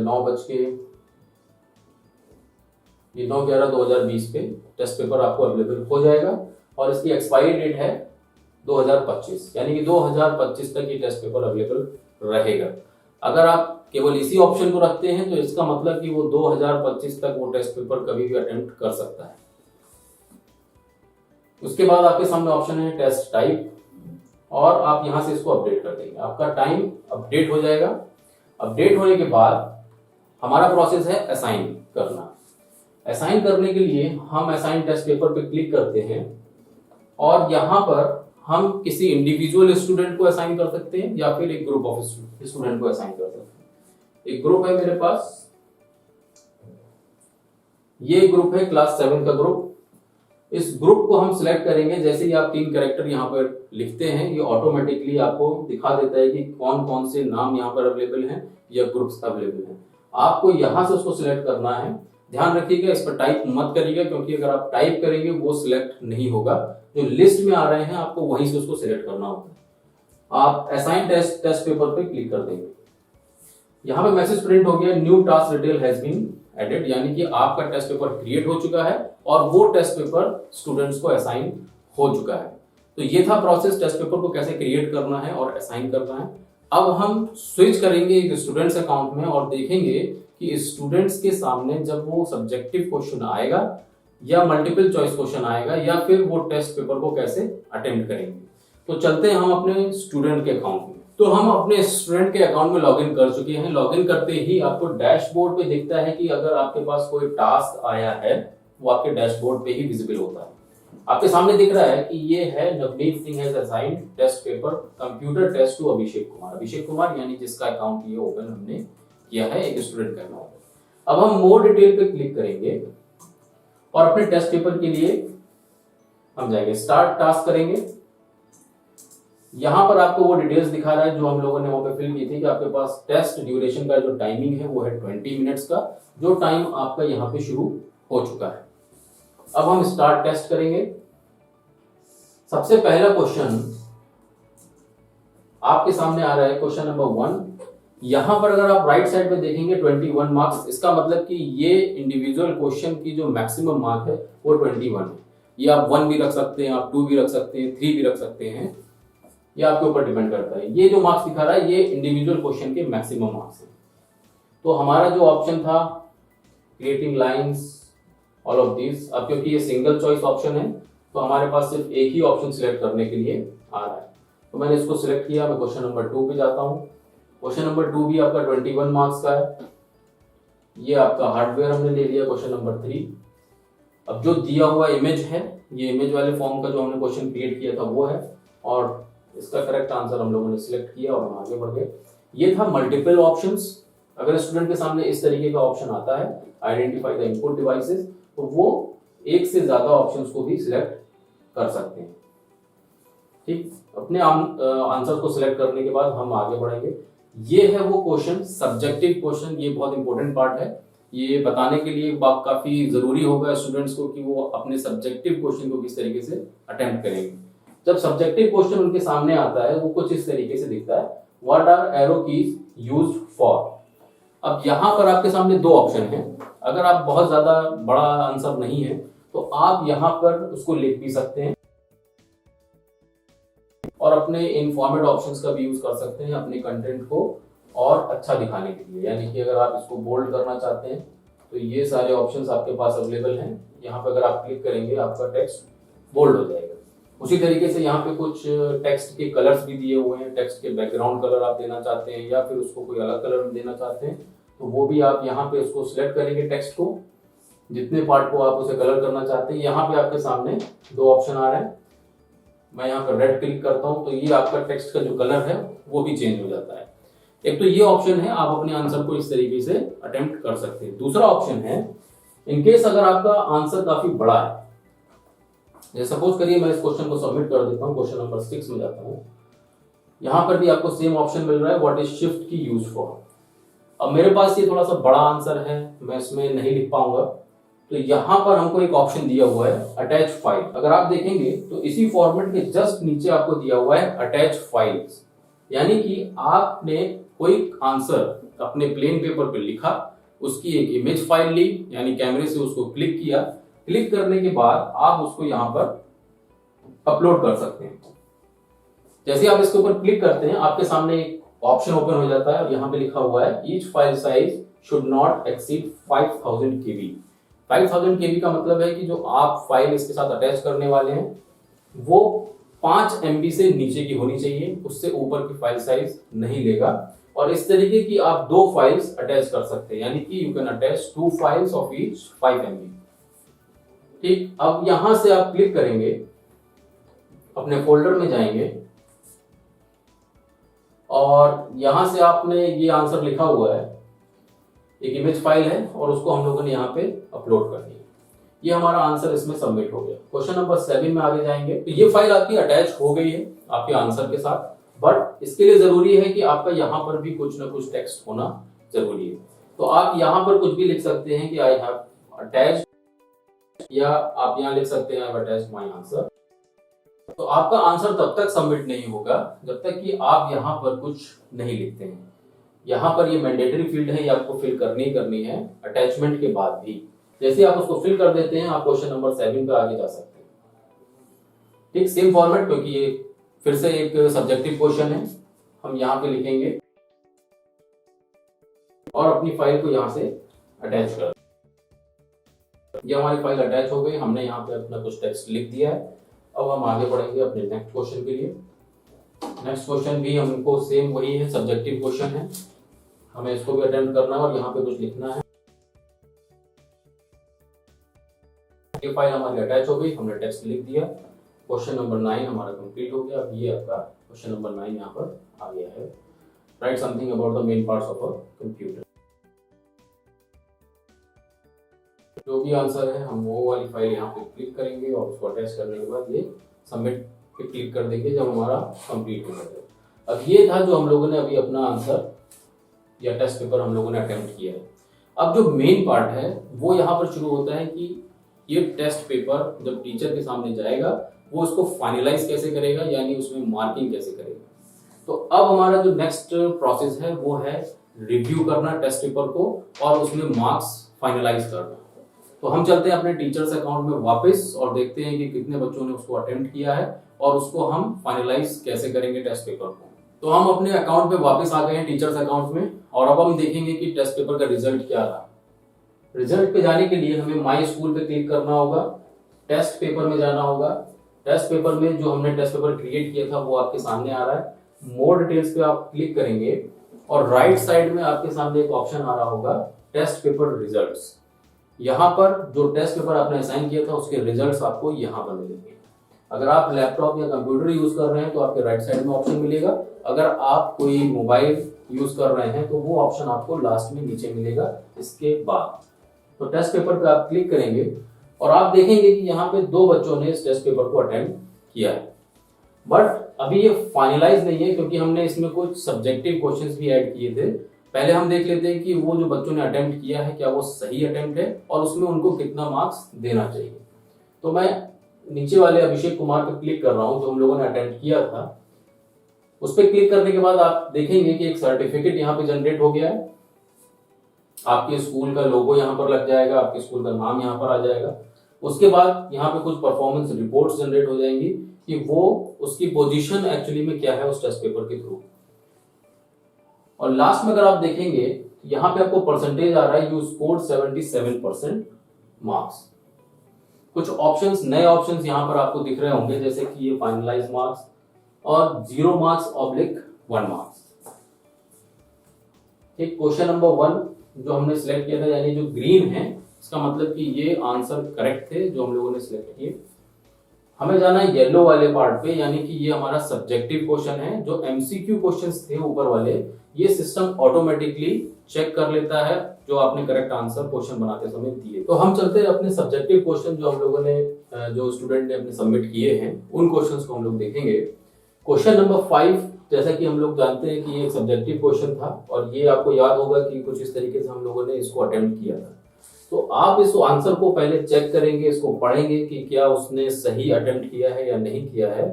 9:11/2020 पे टेस्ट पेपर आपको अवेलेबल हो जाएगा और इसकी एक्सपायरी डेट है 2025, यानी कि 2025 तक ये टेस्ट पेपर अवेलेबल रहेगा। अगर आप केवल इसी ऑप्शन को रखते हैं तो इसका मतलब कि वो 2025 तक वो टेस्ट पेपर कभी भी अटेम्प्ट कर सकता है। उसके बाद आपके सामने ऑप्शन है टेस्ट टाइप और आप यहां से इसको अपडेट कर देंगे, आपका टाइम अपडेट हो जाएगा। अपडेट होने के बाद हमारा प्रोसेस है असाइन करना। असाइन करने के लिए हम असाइन टेस्ट पेपर पे क्लिक करते हैं और यहां पर हम किसी इंडिविजुअल स्टूडेंट को असाइन कर सकते हैं या फिर एक ग्रुप ऑफ स्टूडेंट को असाइन कर सकते हैं। एक ग्रुप है मेरे पास, ये ग्रुप है क्लास 7 का ग्रुप। इस ग्रुप को हम सिलेक्ट करेंगे, जैसे ही आप 3 कैरेक्टर यहाँ पर लिखते हैं ये ऑटोमेटिकली आपको दिखा देता है कि कौन कौन से नाम यहाँ पर अवेलेबल हैं या ग्रुप्स अवेलेबल हैं। आपको यहाँ से उसको सिलेक्ट करना है। ध्यान रखिएगा इस पर टाइप मत करिएगा, क्योंकि अगर आप टाइप करेंगे वो सिलेक्ट नहीं होगा, जो लिस्ट में आ रहे हैं आपको वहीं से उसको सिलेक्ट करना होगा। आप असाइन टेस्ट पेपर पे क्लिक कर देंगे, यहाँ पे मैसेज प्रिंट हो गया new task detail has been added, यानी कि आपका टेस्ट पेपर क्रिएट हो चुका है और वो टेस्ट पेपर स्टूडेंट्स को असाइन हो चुका है। तो ये था प्रोसेस टेस्ट पेपर को कैसे क्रिएट करना है और असाइन करना है। अब हम स्विच करेंगे एक स्टूडेंट्स अकाउंट में और देखेंगे कि स्टूडेंट्स के सामने जब वो सब्जेक्टिव क्वेश्चन आएगा या मल्टीपल चॉइस क्वेश्चन आएगा या फिर वो टेस्ट पेपर को कैसे अटेम्प्ट करेंगे। तो चलते हैं हम अपने स्टूडेंट के अकाउंट में। तो हम अपने स्टूडेंट के अकाउंट में लॉगिन कर चुके हैं। लॉगिन करते ही आपको डैशबोर्ड पे दिखता है कि अगर आपके पास कोई टास्क आया है वो आपके डैशबोर्ड पे ही विजिबल होता है। आपके सामने दिख रहा है कि ये है Navneet Singh has assigned test paper computer test to Abhishek Kumar. Abhishek Kumar यानी जिसका अकाउंट ये ओपन हमने किया है, एक स्टूडेंट का अकाउंट। अब हम मोर डिटेल पे क्लिक करेंगे और अपने टेस्ट पेपर के लिए हम जाएंगे, स्टार्ट टास्क करेंगे। यहां पर आपको वो डिटेल्स दिखा रहा है जो हम लोगों ने वहां पे फिल की थी कि आपके पास टेस्ट ड्यूरेशन का जो टाइमिंग है वो है 20 मिनट्स का, जो टाइम आपका यहाँ पे शुरू हो चुका है। अब हम स्टार्ट टेस्ट करेंगे। सबसे पहला क्वेश्चन आपके सामने आ रहा है, क्वेश्चन नंबर 1। यहां पर अगर आप राइट साइड पे देखेंगे 21 मार्क्स, इसका मतलब कि ये इंडिविजुअल क्वेश्चन की जो मैक्सिमम मार्क है वो 21 है। ये आप 1 भी रख सकते हैं, आप 2 भी रख सकते हैं, 3 भी रख सकते हैं, ये आपके ऊपर डिपेंड करता है। ये जो मार्क्स दिखा रहा है ये इंडिविजुअल क्वेश्चन के मैक्सिमम मार्क्स हैं। तो हमारा जो ऑप्शन था creating lines all of this, अब क्योंकि ये सिंगल चॉइस ऑप्शन है तो हमारे पास सिर्फ एक ही ऑप्शन सिलेक्ट करने के लिए आ रहा है। तो मैंने इसको सिलेक्ट किया। मैं क्वेश्चन नंबर 2 पे जाता हूँ। क्वेश्चन नंबर 2 भी आपका 21 मार्क्स का है। ये आपका हार्डवेयर हमने ले लिया। क्वेश्चन नंबर 3, अब जो दिया हुआ इमेज है ये इमेज वाले फॉर्म का जो हमने क्वेश्चन क्रिएट किया था वो है और इसका करेक्ट आंसर हम लोगों ने सिलेक्ट किया और हम आगे बढ़ गए। ये था मल्टीपल ऑप्शंस। अगर स्टूडेंट के सामने इस तरीके का ऑप्शन आता है आइडेंटिफाई द इनपुट डिवाइसेस, तो वो एक से ज्यादा ऑप्शंस को भी सिलेक्ट कर सकते हैं। ठीक, अपने आंसर को सिलेक्ट करने के बाद हम आगे बढ़ेंगे। ये है वो क्वेश्चन, सब्जेक्टिव क्वेश्चन। ये बहुत इंपॉर्टेंट पार्ट है। ये बताने के लिए काफी जरूरी होगा स्टूडेंट्स को कि वो अपने सब्जेक्टिव क्वेश्चन को किस तरीके से अटेम्प्ट करेंगे। जब सब्जेक्टिव क्वेश्चन उनके सामने आता है वो कुछ इस तरीके से दिखता है। What are arrow keys used for. अब यहाँ पर आपके सामने दो ऑप्शन है। अगर आप बहुत ज्यादा बड़ा आंसर नहीं है तो आप यहाँ पर उसको लिख भी सकते हैं और अपने इनफॉर्मेट ऑप्शंस का भी यूज कर सकते हैं अपने कंटेंट को और अच्छा दिखाने के लिए। यानी कि अगर आप इसको बोल्ड करना चाहते हैं तो ये सारे ऑप्शंस आपके पास अवेलेबल हैं। यहाँ पे अगर आप क्लिक करेंगे आपका टेक्स्ट बोल्ड हो जाएगा। उसी तरीके से यहाँ पे कुछ टेक्स्ट के कलर्स भी दिए हुए हैं। टेक्स्ट के बैकग्राउंड कलर आप देना चाहते हैं या फिर उसको कोई अलग कलर में देना चाहते हैं तो वो भी आप यहाँ पे उसको सिलेक्ट करेंगे। टेक्स्ट को जितने पार्ट को आप उसे कलर करना चाहते हैं, यहाँ पे आपके सामने दो ऑप्शन आ रहे हैं। मैं यहाँ पर रेड क्लिक करता हूँ तो ये आपका टेक्स्ट का जो कलर है वो भी चेंज हो जाता है। एक तो ये ऑप्शन है, आप अपने आंसर को इस तरीके से अटेम्प्ट कर सकते हैं। दूसरा ऑप्शन है, इनकेस अगर आपका आंसर काफी बड़ा है, जैसे सपोज करिए मैं इस क्वेश्चन को सबमिट कर देता हूँ, क्वेश्चन नंबर 6 में जाता हूँ। यहाँ पर भी आपको सेम ऑप्शन मिल रहा है, व्हाट इज शिफ्ट की यूज फॉर। अब मेरे पास ये थोड़ा सा बड़ा आंसर है, मैं इसमें नहीं लिख पाऊंगा, तो यहाँ पर हमको एक ऑप्शन दिया हुआ है अटैच फाइल। अगर आप देखेंगे तो इसी फॉर्मेट के जस्ट नीचे आपको दिया हुआ है अटैच फाइल्स। यानी कि आपने कोई आंसर अपने प्लेन पेपर पे लिखा, उसकी एक इमेज फाइल ली, यानी कैमरे से उसको क्लिक किया, क्लिक करने के बाद आप उसको यहाँ पर अपलोड कर सकते हैं। जैसे आप इसके ऊपर क्लिक करते हैं आपके सामने एक ऑप्शन ओपन हो जाता है और यहाँ पे लिखा हुआ है each file size should not exceed 5000 KB। 5000 KB का मतलब है कि जो आप फाइल इसके साथ अटैच करने वाले हैं वो 5 MB से नीचे की होनी चाहिए, उससे ऊपर की फाइल साइज नहीं लेगा। और इस तरीके की आप 2 फाइल्स अटैच कर सकते हैं, यानी कि you can attach 2 files of each 5 MB। ठीक, अब यहां से आप क्लिक करेंगे, अपने फोल्डर में जाएंगे और यहां से आपने ये आंसर लिखा हुआ है, एक इमेज फाइल है और उसको हम लोगों ने यहाँ पे अपलोड कर दिया। ये हमारा आंसर इसमें सबमिट हो गया। क्वेश्चन नंबर 7 में आगे जाएंगे तो ये फाइल आपकी अटैच हो गई है आपके आंसर के साथ, बट इसके लिए जरूरी है कि आपका यहाँ पर भी कुछ ना कुछ टेक्स्ट होना जरूरी है। तो आप यहाँ पर कुछ भी लिख सकते हैं कि आई हैव अटैच्ड, या आप यहाँ लिख सकते हैं I have attached my answer. तो आपका आंसर तब तक सबमिट नहीं होगा जब तक कि आप यहाँ पर कुछ नहीं लिखते हैं। यहाँ पर ये मैंडेटरी फील्ड है, ये आपको फिल करनी है अटैचमेंट के बाद भी। जैसे आप उसको फिल कर देते हैं आप क्वेश्चन नंबर 7 पे आगे जा सकते हैं। ठीक, सेम फॉर्मेट, क्योंकि ये फिर से एक सब्जेक्टिव क्वेश्चन है। हम यहाँ पे लिखेंगे और अपनी फाइल को यहाँ से अटैच कर। ये हमारी फाइल अटैच हो गई, हमने यहाँ पे अपना कुछ टेक्स्ट लिख दिया है। अब हम आगे बढ़ेंगे अपने नेक्स्ट क्वेश्चन के लिए। नेक्स्ट क्वेश्चन भी हमको सेम वही है, सब्जेक्टिव क्वेश्चन है, हमें इसको भी अटेम्प्ट करना है और यहाँ पे कुछ लिखना है। ये फाइल हमारी अटैच हो गई, हमने टेक्स्ट लिख दिया। क्वेश्चन नंबर 9 हमारा कंप्लीट हो गया। अब ये आपका क्वेश्चन नंबर 9 यहाँ पर आ गया है, right something about the main parts of a computer. जो भी आंसर है हम वो वाली फाइल यहाँ पे क्लिक करेंगे और उसको अटैच करने के बाद ये सबमिट पे क्लिक कर देंगे जब हमारा कंप्लीट हो जाएगा। अब ये था जो हम लोगों ने अभी अपना आंसर या टेस्ट पेपर हम लोगों ने अटेम्प्ट किया है। अब जो मेन पार्ट है वो यहाँ पर शुरू होता है कि ये टेस्ट पेपर जब टीचर के सामने जाएगा वो उसको फाइनलाइज कैसे करेगा, यानी उसमें मार्किंग कैसे करेगा। तो अब हमारा जो नेक्स्ट प्रोसेस है वो है रिव्यू करना टेस्ट पेपर को और उसमें मार्क्स फाइनलाइज करना। तो हम चलते हैं अपने टीचर्स अकाउंट में वापस और देखते हैं कि कितने बच्चों ने उसको अटेम्प्ट किया है और उसको हम फाइनलाइज कैसे करेंगे टेस्ट पेपर को। तो हम अपने अकाउंट पे वापस आ गए हैं, टीचर्स अकाउंट में, और अब हम देखेंगे कि टेस्ट पेपर का रिजल्ट क्या रहा। रिजल्ट पे जाने के लिए हमें माई स्कूल पे क्लिक करना होगा, टेस्ट पेपर में जाना होगा। टेस्ट पेपर में जो हमने टेस्ट पेपर क्रिएट किया था वो आपके सामने आ रहा है। मोर डिटेल्स पे आप क्लिक करेंगे और राइट साइड में आपके सामने एक ऑप्शन आ रहा होगा टेस्ट पेपर रिजल्ट्स। यहाँ पर जो टेस्ट पेपर आपने असाइन किया था उसके रिजल्ट्स आपको यहाँ पर मिलेंगे। अगर आप लैपटॉप या कंप्यूटर यूज कर रहे हैं तो आपके राइट साइड में ऑप्शन मिलेगा। अगर आप कोई मोबाइल यूज कर रहे हैं तो वो ऑप्शन आपको लास्ट में नीचे मिलेगा इसके बाद। तो टेस्ट पेपर पे आप क्लिक करेंगे और आप देखेंगे कि यहाँ पे 2 बच्चों ने इस टेस्ट पेपर को अटेम्प्ट किया है, बट अभी ये फाइनलाइज नहीं है क्योंकि हमने इसमें कुछ सब्जेक्टिव क्वेश्चंस भी ऐड किए थे। पहले हम देख लेते हैं कि वो जो बच्चों ने अटेम्प्ट किया है क्या वो सही अटेम्प्ट है और उसमें उनको कितना मार्क्स देना चाहिए। तो मैं नीचे वाले अभिषेक कुमार पर क्लिक कर रहा हूँ जो हम लोगों ने अटेम्प्ट किया था। उस पर क्लिक करने के बाद आप देखेंगे कि एक सर्टिफिकेट यहाँ पे जनरेट हो गया है। आपके स्कूल का लोगो यहाँ पर लग जाएगा, आपके स्कूल का नाम यहाँ पर आ जाएगा। उसके बाद यहाँ पे कुछ परफॉर्मेंस रिपोर्ट्स जनरेट हो जाएंगी कि वो उसकी पोजीशन एक्चुअली में क्या है उस टेस्ट पेपर के थ्रू। और लास्ट में अगर आप देखेंगे यहाँ पे आपको परसेंटेज आ रहा है, यू स्कोर्ड 77% मार्क्स। कुछ ऑप्शंस, नए ऑप्शंस यहाँ पर आपको दिख रहे होंगे, जैसे कि ये फाइनलाइज मार्क्स और 0 मार्क्स ऑब्लिक 1 मार्क्स। ठीक, क्वेश्चन नंबर 1 जो हमने सिलेक्ट किया था, यानी जो ग्रीन है, इसका मतलब कि ये आंसर करेक्ट थे जो हम लोगों ने सिलेक्ट किए। हमें जाना है येलो वाले पार्ट पे, यानी कि ये हमारा सब्जेक्टिव क्वेश्चन है। जो एमसीक्यू क्वेश्चंस थे ऊपर वाले, ये सिस्टम ऑटोमेटिकली चेक कर लेता है जो आपने करेक्ट आंसर क्वेश्चन बनाते समय दिए। तो हम चलते हैं अपने सब्जेक्टिव क्वेश्चन जो हम लोगों ने, जो स्टूडेंट ने अपने सबमिट किए हैं, उन क्वेश्चंस को हम लोग देखेंगे। क्वेश्चन नंबर 5, जैसा कि हम लोग जानते हैं कि ये एक सब्जेक्टिव क्वेश्चन था और ये आपको याद होगा कि कुछ इस तरीके से हम लोगों ने इसको अटेम्प्ट किया था। तो आप इस आंसर को पहले चेक करेंगे, इसको पढ़ेंगे कि क्या उसने सही अटेम्प्ट किया है या नहीं किया है।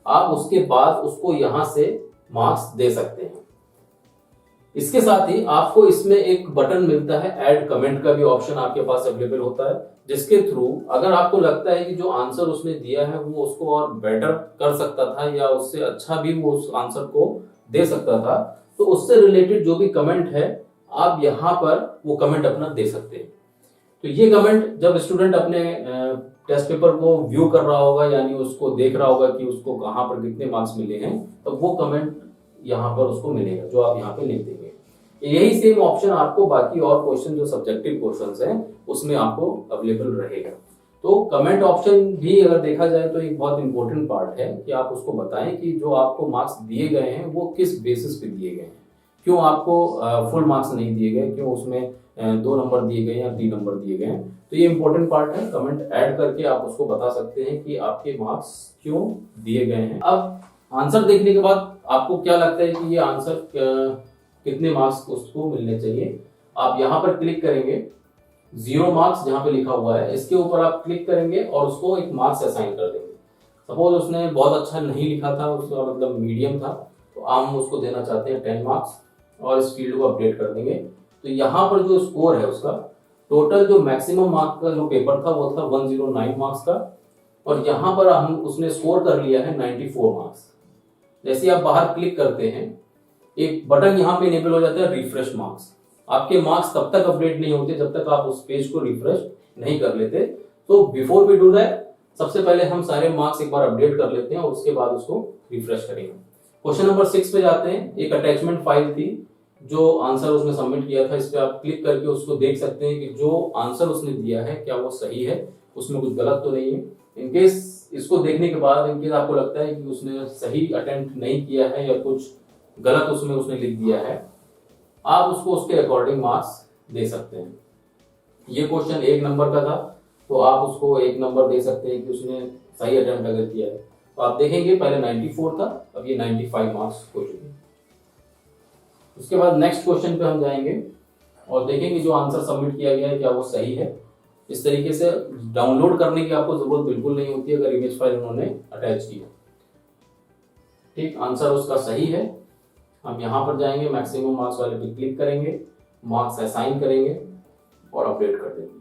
आप उसके बाद उसको यहां से मार्क्स दे सकते हैं। इसके साथ ही आपको इसमें एक बटन मिलता है, ऐड कमेंट का भी ऑप्शन आपके पास अवेलेबल होता है, जिसके थ्रू अगर आपको लगता है कि जो आंसर उसने दिया है वो उसको और बेटर कर सकता था या उससे अच्छा भी वो उस आंसर को दे सकता था, तो उससे रिलेटेड जो भी कमेंट है आप यहाँ पर वो कमेंट अपना दे सकते हैं। तो ये कमेंट जब स्टूडेंट अपने टेस्ट पेपर को व्यू कर रहा होगा, यानी उसको देख रहा होगा कि उसको कहाँ पर कितने मार्क्स मिले हैं, तो वो कमेंट यहाँ पर उसको मिलेगा जो आप यहाँ पे लिख देंगे। यही सेम ऑप्शन आपको बाकी और क्वेश्चन जो सब्जेक्टिव क्वेश्चंस हैं उसमें आपको अवेलेबल रहेगा। तो कमेंट ऑप्शन भी अगर देखा जाए तो एक बहुत इंपॉर्टेंट पार्ट है कि आप उसको बताएं कि जो आपको मार्क्स दिए गए हैं वो किस बेसिस पे दिए गए हैं, क्यों आपको फुल मार्क्स नहीं दिए गए, क्यों उसमें 2 नंबर दिए गए या 3 नंबर दिए गए हैं। तो ये इंपॉर्टेंट पार्ट है, कमेंट ऐड करके आप उसको बता सकते हैं कि आपके मार्क्स क्यों दिए गए हैं। अब आंसर देखने के बाद आपको क्या लगता है कि ये आंसर कितने मार्क्स उसको मिलने चाहिए। आप यहाँ पर क्लिक करेंगे, 0 मार्क्स जहाँ पे लिखा हुआ है इसके ऊपर आप क्लिक करेंगे और उसको एक मार्क्स असाइन कर देंगे। सपोज उसने बहुत अच्छा नहीं लिखा था, उसका मतलब मीडियम था, तो हम उसको देना चाहते हैं 10 मार्क्स और इस फील्ड को अपडेट कर देंगे। तो यहाँ पर जो स्कोर है उसका टोटल जो मैक्सिमम मार्क्स का जो पेपर था वो था 109 मार्क्स का, और यहाँ पर हम उसने स्कोर कर लिया है 94 मार्क्स। जैसे आप बाहर क्लिक करते हैं एक बटन यहाँ पे इनेबल हो जाता है रिफ्रेश मार्क्स। आपके मार्क्स तब तक अपडेट नहीं होते जब तक आप उस पेज को रिफ्रेश नहीं कर लेते। तो बिफोर वी डू दैट, सबसे पहले हम सारे मार्क्स एक बार अपडेट कर लेते हैं और उसके बाद उसको रिफ्रेश करेंगे। क्वेश्चन नंबर 6 पे जाते हैं। एक अटैचमेंट फाइल थी जो आंसर उसने सबमिट किया था, इस पे आप क्लिक करके उसको देख सकते हैं कि जो आंसर उसने दिया है क्या वो सही है, उसमें कुछ गलत तो नहीं है। इनकेस इसको देखने के बाद इनकेस आपको लगता है कि उसने सही अटेम्प्ट नहीं किया है या कुछ गलत उसमें उसने लिख दिया है, आप उसको उसके अकॉर्डिंग मार्क्स दे सकते हैं। ये क्वेश्चन 1 नंबर का था तो आप उसको 1 नंबर दे सकते हैं कि उसने सही अटेम्प्ट अगर किया है। तो आप देखेंगे पहले 94 था, अब ये 95 मार्क्स हो चुके हैं। उसके बाद नेक्स्ट क्वेश्चन पे हम जाएंगे और देखेंगे जो आंसर सबमिट किया गया है क्या वो सही है। इस तरीके से डाउनलोड करने की आपको जरूरत बिल्कुल नहीं होती अगर इमेज फाइल उन्होंने अटैच की है। ठीक, आंसर उसका सही है। हम यहाँ पर जाएंगे, मैक्सिमम मार्क्स वाले पे क्लिक करेंगे, मार्क्स असाइन करेंगे और अपडेट कर देंगे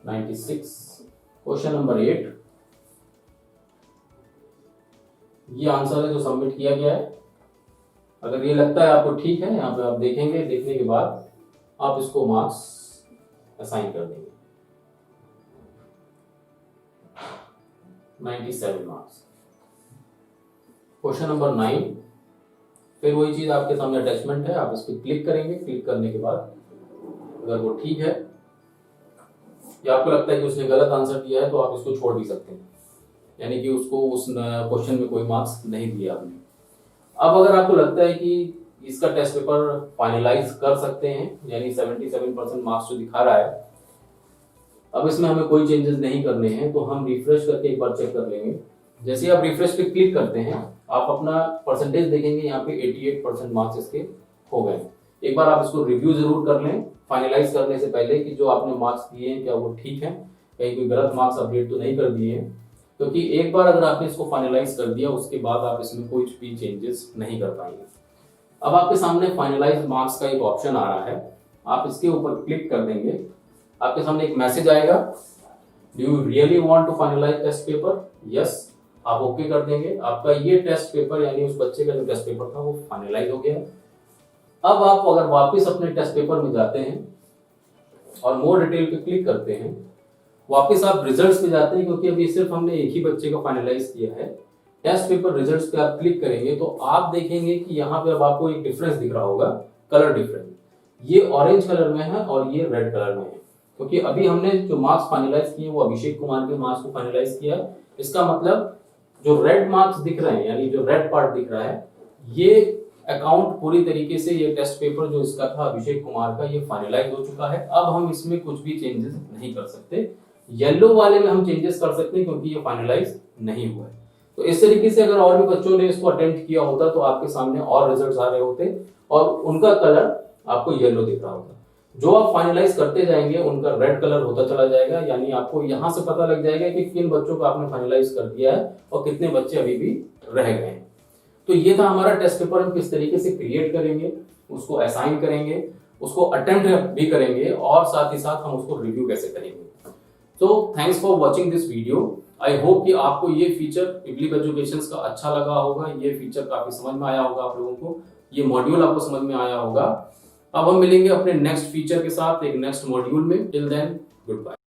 96। क्वेश्चन नंबर 8, ये आंसर है जो सबमिट किया गया है। अगर ये लगता है आपको ठीक है, यहाँ पे आप देखेंगे, देखने के बाद आप इसको मार्क्स असाइन कर देंगे 97 मार्क्स। क्वेश्चन नंबर 9, फिर वही चीज आपके सामने अटैचमेंट है, आप इस पर क्लिक करेंगे। क्लिक करने के बाद अगर वो ठीक है या आपको लगता है कि उसने गलत आंसर दिया है तो आप इसको छोड़ भी सकते हैं, यानी कि उसको उस क्वेश्चन में कोई मार्क्स नहीं दिया आपने। अब अगर आपको लगता है कि इसका टेस्ट पेपर फाइनलाइज कर सकते हैं, यानी 77% मार्क्स जो दिखा रहा है, अब इसमें हमें कोई चेंजेस नहीं करने हैं, तो हम रिफ्रेश करके एक बार चेक कर लेंगे। जैसे ही आप रिफ्रेश पे क्लिक करते हैं आप अपना परसेंटेज देखेंगे, यहाँ पे 88% मार्क्स इसके हो गए। एक बार आप इसको रिव्यू जरूर कर लें फाइनलाइज करने से पहले कि जो आपने मार्क्स दिए हैं क्या वो ठीक है, कहीं कोई गलत मार्क्स अपडेट तो नहीं कर दिए हैं। क्योंकि एक बार अगर आपने इसको फाइनलाइज कर दिया उसके बाद आप इसमें कोई भी चेंजेस नहीं कर पाएंगे। अब आपके सामने फाइनलाइज मार्क्स का एक ऑप्शन आ रहा है, आप इसके ऊपर क्लिक कर देंगे, आपके सामने एक मैसेज आएगा, do you really want to finalise test paper? Yes, आप ओके कर देंगे। आपका ये टेस्ट पेपर यानी उस बच्चे का जो टेस्ट पेपर था वो फाइनलाइज हो गया। अब आप अगर वापस अपने टेस्ट पेपर में जाते हैं और मोर डिटेल पे क्लिक करते हैं, वापस आप रिजल्ट्स पे जाते हैं, क्योंकि अभी सिर्फ हमने एक ही बच्चे का फाइनलाइज किया है। टेस्ट पेपर रिजल्ट्स पे आप क्लिक करेंगे तो आप देखेंगे कि यहाँ पे अब आपको एक डिफरेंस दिख रहा होगा, कलर डिफरेंस। ये ऑरेंज कलर में है और ये रेड कलर में है, क्योंकि अभी हमने जो मार्क्स फाइनलाइज किए वो अभिषेक कुमार के मार्क्स को फाइनलाइज किया है। इसका मतलब जो रेड मार्क्स दिख रहे हैं यानी जो रेड पार्ट दिख रहा है, ये अकाउंट पूरी तरीके से ये टेस्ट पेपर जो इसका था अभिषेक कुमार का, ये फाइनलाइज हो चुका है। अब हम इसमें कुछ भी चेंजेस नहीं कर सकते। येलो वाले में हम चेंजेस कर सकते हैं क्योंकि ये फाइनलाइज नहीं हुआ है। तो इस तरीके से अगर और भी बच्चों ने इसको अटेम्प्ट किया होता तो आपके सामने और रिजल्ट्स आ रहे होते और उनका कलर आपको येलो दिख रहा होता। जो आप फाइनलाइज करते जाएंगे उनका रेड कलर होता चला जाएगा, यानी आपको यहां से पता लग जाएगा कि किन बच्चों को आपने फाइनलाइज कर दिया है और कितने बच्चे अभी भी रह गए हैं। तो ये था हमारा टेस्ट पेपर, हम किस तरीके से क्रिएट करेंगे, उसको असाइन करेंगे, उसको अटेम्प्ट भी करेंगे और साथ ही साथ हम उसको रिव्यू कैसे करेंगे। तो thanks for watching this video. I hope कि आपको ये फीचर इब्लिप एजुकेशंस का अच्छा लगा होगा, ये फीचर काफी समझ में आया होगा आप लोगों को, ये मॉड्यूल आपको समझ में आया होगा। अब हम मिलेंगे अपने नेक्स्ट फीचर के साथ एक नेक्स्ट मॉड्यूल में। Till then good bye.